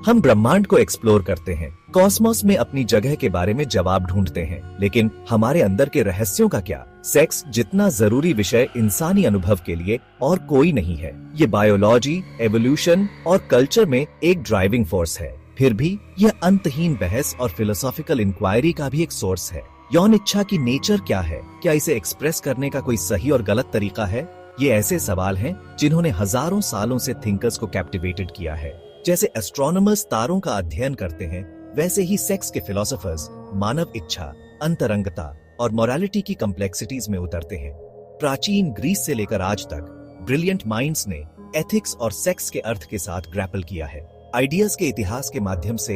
हम ब्रह्मांड को एक्सप्लोर करते हैं, कॉस्मोस में अपनी जगह के बारे में जवाब ढूंढते हैं, लेकिन हमारे अंदर के रहस्यों का क्या? सेक्स जितना जरूरी विषय इंसानी अनुभव के लिए और कोई नहीं है। ये बायोलॉजी, एवोल्यूशन और कल्चर में एक ड्राइविंग फोर्स है। फिर भी यह अंतहीन बहस और फिलोसॉफिकल इंक्वायरी का भी एक सोर्स है। यौन इच्छा की नेचर क्या है? क्या इसे एक्सप्रेस करने का कोई सही और गलत तरीका है? ये ऐसे सवाल हैं जिन्होंने हजारों सालों से थिंकर्स को कैप्टिवेटेड किया है। जैसे एस्ट्रोनॉमर्स तारों का अध्ययन करते हैं, वैसे ही सेक्स के फिलोसोफर्स मानव इच्छा, अंतरंगता और मोरालिटी की कॉम्प्लेक्सिटीज में उतरते हैं। प्राचीन ग्रीस से लेकर आज तक ब्रिलियंट माइंड्स ने एथिक्स और सेक्स के अर्थ के साथ ग्रैपल किया है। आइडियाज के इतिहास के माध्यम से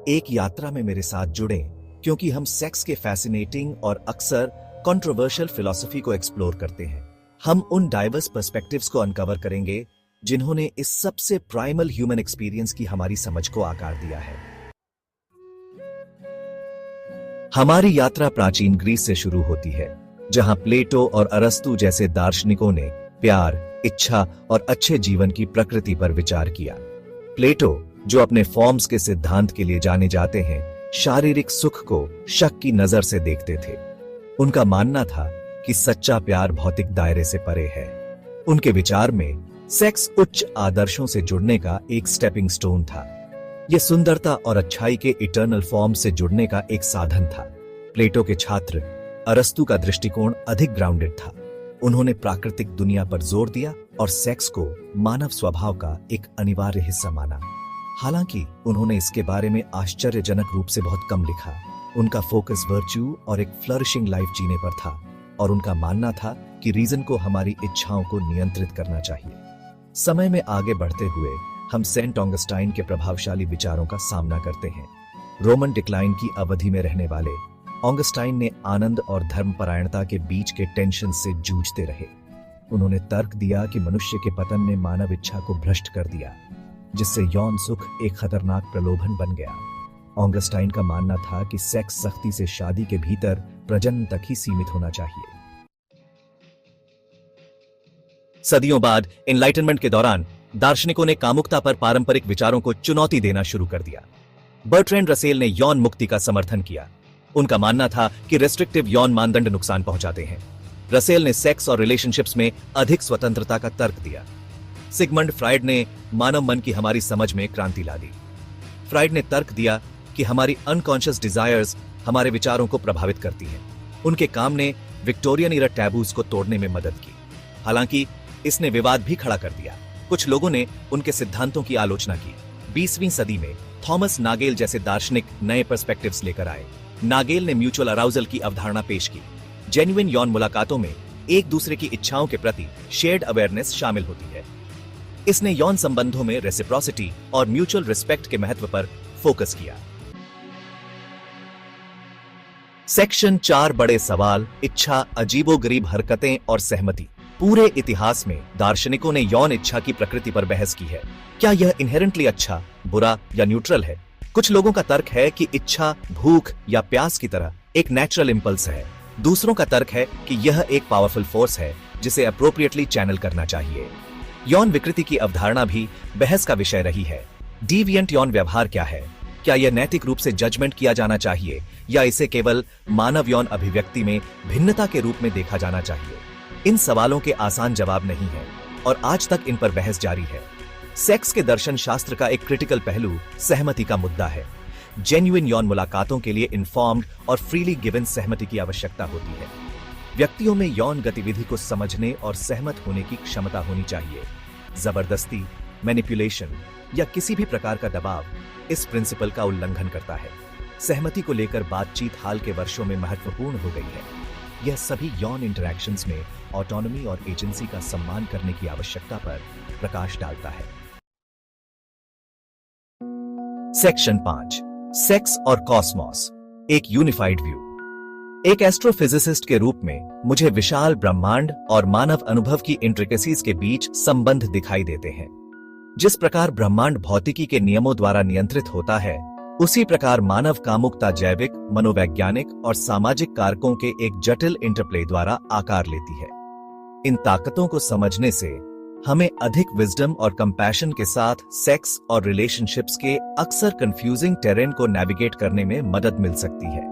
एक यात्रा में मेरे साथ जुड़े, क्योंकि हम सेक्स के फैसिनेटिंग और अक्सर कंट्रोवर्शियल फिलॉसफी को एक्सप्लोर करते हैं। हम उन डाइवर्स पर्सपेक्टिव्स को अनकवर करेंगे जिन्होंने इस सबसे प्राइमल ह्यूमन एक्सपीरियंस की हमारी समझ को आकार दिया है। हमारी यात्रा प्राचीन ग्रीस से शुरू होती है, जहां प्लेटो और अरस्तु जैसे दार्शनिकों ने प्यार, इच्छा और अच्छे जीवन की प्रकृति पर विचार किया। प्लेटो, जो अपने फॉर्म्स के सिद्धांत के लिए जाने जाते हैं, शारीरिक सुख को शक की नजर से देखते थे। उनका मानना था कि सच्चा प्यार भौतिक दायरे से परे है। उनके विचार में सेक्स उच्च आदर्शों से जुड़ने का एक स्टेपिंग स्टोन था। यह सुंदरता और अच्छाई के इटर्नल फॉर्म से जुड़ने का एक साधन था। प्लेटो के छात्र अरस्तु का दृष्टिकोण अधिक ग्राउंडेड था। उन्होंने प्राकृतिक दुनिया पर जोर दिया और सेक्स को मानव स्वभाव का एक अनिवार्य हिस्सा माना। हालांकि उन्होंने इसके बारे में आश्चर्यजनक रूप से बहुत कम लिखा। उनका फोकस वर्च्यू और एक फ्लरिशिंग लाइफ जीने पर था, और उनका मानना था कि रीजन को हमारी इच्छाओं को नियंत्रित करना चाहिए। समय में आगे बढ़ते हुए हम सेंट ऑगस्टाइन के प्रभावशाली विचारों का सामना करते हैं। रोमन डिक्लाइन की अवधि में रहने वाले ऑगस्टाइन ने आनंद और धर्मपरायणता के बीच के टेंशन से जूझते रहे। उन्होंने तर्क दिया कि मनुष्य के पतन ने मानव इच्छा को भ्रष्ट कर दिया, जिससे यौन सुख एक खतरनाक प्रलोभन बन गया। ऑगस्टाइन का मानना था कि सेक्स सख्ती से शादी के भीतर प्रजनन तक ही सीमित होना चाहिए। सदियों बाद एनलाइटनमेंट के दौरान दार्शनिकों ने कामुकता पर पारंपरिक विचारों को चुनौती देना शुरू कर दिया। बर्ट्रैंड रसेल ने यौन मुक्ति का समर्थन किया। उनका मानना था कि रेस्ट्रिक्टिव यौन मानदंड नुकसान पहुंचाते हैं। रसेल ने सेक्स और रिलेशनशिप्स में अधिक स्वतंत्रता का तर्क दिया। सिगमंड फ्राइड ने मानव मन की हमारी समझ में क्रांति ला दी। फ्राइड ने तर्क दिया कि हमारी अनकॉन्शियस डिजायर्स हमारे विचारों को प्रभावित करती हैं। उनके काम ने विक्टोरियन इरा टैबूज को तोड़ने में मदद की। हालांकि इसने विवाद भी खड़ा कर दिया। कुछ लोगों ने उनके सिद्धांतों की आलोचना की। 20वीं सदी में थॉमस नागेल जैसे दार्शनिक नए पर्सपेक्टिव्स लेकर आए। नागेल ने म्यूचुअल अराउजल की अवधारणा पेश की। जेन्युइन यौन मुलाकातों में एक दूसरे की इच्छाओं के प्रति शेयर्ड अवेयरनेस शामिल होती है। इसने यौन संबंधों में रेसिप्रोसिटी और म्यूचुअल रिस्पेक्ट के महत्व पर फोकस किया। सेक्शन 4 बड़े सवाल, इच्छा, अजीबोगरीब हरकतें और सहमति। पूरे इतिहास में दार्शनिकों ने यौन इच्छा की प्रकृति पर बहस की है। क्या यह इनहेरेंटली अच्छा, बुरा या न्यूट्रल है? कुछ लोगों का तर्क है कि इच्छा भूख या प्यास की तरह एक नेचुरल इंपल्स है। दूसरों का तर्क है कि यह एक पावरफुल फोर्स है जिसे अप्रोप्रिएटली चैनल करना चाहिए। यौन विकृति की अवधारणा भी बहस का विषय रही है। डिविएंट यौन व्यवहार क्या है? क्या यह नैतिक रूप से जजमेंट किया जाना चाहिए या इसे केवल मानव यौन अभिव्यक्ति में भिन्नता के रूप में देखा जाना चाहिए? इन सवालों के आसान जवाब नहीं है और आज तक इन पर बहस जारी है। सेक्स के दर्शन शास्त्र का एक क्रिटिकल पहलू सहमति का मुद्दा है। जेन्युइन यौन मुलाकातों के लिए इन्फॉर्म्ड और फ्रीली गिवन सहमति की आवश्यकता होती है। व्यक्तियों में यौन गतिविधि को समझने और सहमत होने की क्षमता होनी चाहिए। जबरदस्ती, मैनिपुलेशन या किसी भी प्रकार का दबाव इस प्रिंसिपल का उल्लंघन करता है। सहमति को लेकर बातचीत हाल के वर्षों में महत्वपूर्ण हो गई है। यह सभी यौन इंटरैक्शंस में ऑटोनॉमी और एजेंसी का सम्मान करने की आवश्यकता पर प्रकाश डालता है। सेक्शन 5, सेक्स और कॉस्मोस, एक यूनिफाइड व्यू। एक एस्ट्रोफिजिसिस्ट के रूप में मुझे विशाल ब्रह्मांड और मानव अनुभव की इंट्रिकेसीज के बीच संबंध दिखाई देते हैं। जिस प्रकार ब्रह्मांड भौतिकी के नियमों द्वारा नियंत्रित होता है, उसी प्रकार मानव कामुकता जैविक, मनोवैज्ञानिक और सामाजिक कारकों के एक जटिल इंटरप्ले द्वारा आकार लेती है। इन ताकतों को समझने से हमें अधिक विजडम और कंपैशन के साथ सेक्स और रिलेशनशिप्स के अक्सर कंफ्यूजिंग टेरेन को नेविगेट करने में मदद मिल सकती है।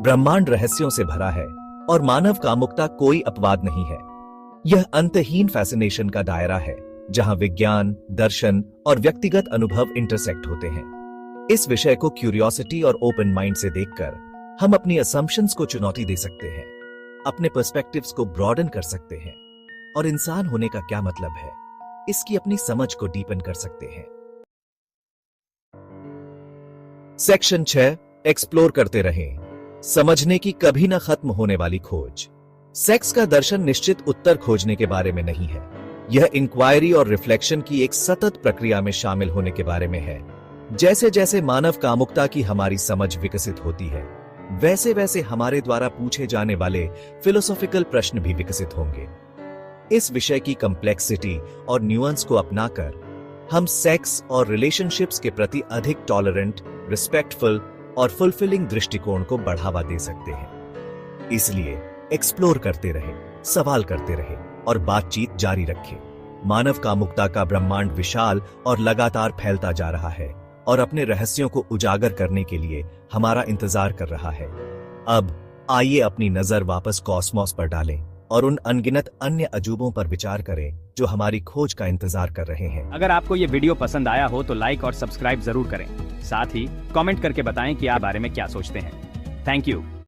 ब्रह्मांड रहस्यों से भरा है और मानव कामुकता कोई अपवाद नहीं है। यह अंतहीन फैसिनेशन का दायरा है जहां विज्ञान, दर्शन और व्यक्तिगत अनुभव इंटरसेक्ट होते हैं। इस विषय को क्यूरियोसिटी और ओपन माइंड से देखकर हम अपनी असम्पशंस को चुनौती दे सकते हैं, अपने पर्सपेक्टिव्स को ब्रॉडन कर सकते हैं और इंसान होने का क्या मतलब है इसकी अपनी समझ को डीपन कर सकते हैं। सेक्शन 6, एक्सप्लोर करते रहें, समझने की कभी न खत्म होने वाली खोज। सेक्स का दर्शन निश्चित उत्तर खोजने के बारे में नहीं है। यह इंक्वायरी और रिफ्लेक्शन की एक सतत प्रक्रिया में शामिल होने के बारे में है। जैसे जैसे मानव कामुकता की हमारी समझ विकसित होती है, वैसे वैसे हमारे द्वारा पूछे जाने वाले फिलोसॉफिकल प्रश्न भी विकसित होंगे। इस विषय की कॉम्प्लेक्सिटी और न्यूएंस को अपनाकर हम सेक्स और रिलेशनशिप्स के प्रति अधिक टॉलरेंट, रिस्पेक्टफुल और फुलफिलिंग दृष्टिकोण को बढ़ावा दे सकते हैं। इसलिए एक्सप्लोर करते रहे, सवाल करते रहे और बातचीत जारी रखें। मानव कामुकता का ब्रह्मांड विशाल और लगातार फैलता जा रहा है और अपने रहस्यों को उजागर करने के लिए हमारा इंतजार कर रहा है। अब आइए अपनी नजर वापस कॉस्मोस पर डालें और उन अनगिनत अन्य अजूबों पर विचार करें जो हमारी खोज का इंतजार कर रहे हैं। अगर आपको ये वीडियो पसंद आया हो तो लाइक और सब्सक्राइब जरूर करें। साथ ही कमेंट करके बताएं कि आप बारे में क्या सोचते हैं। Thank you.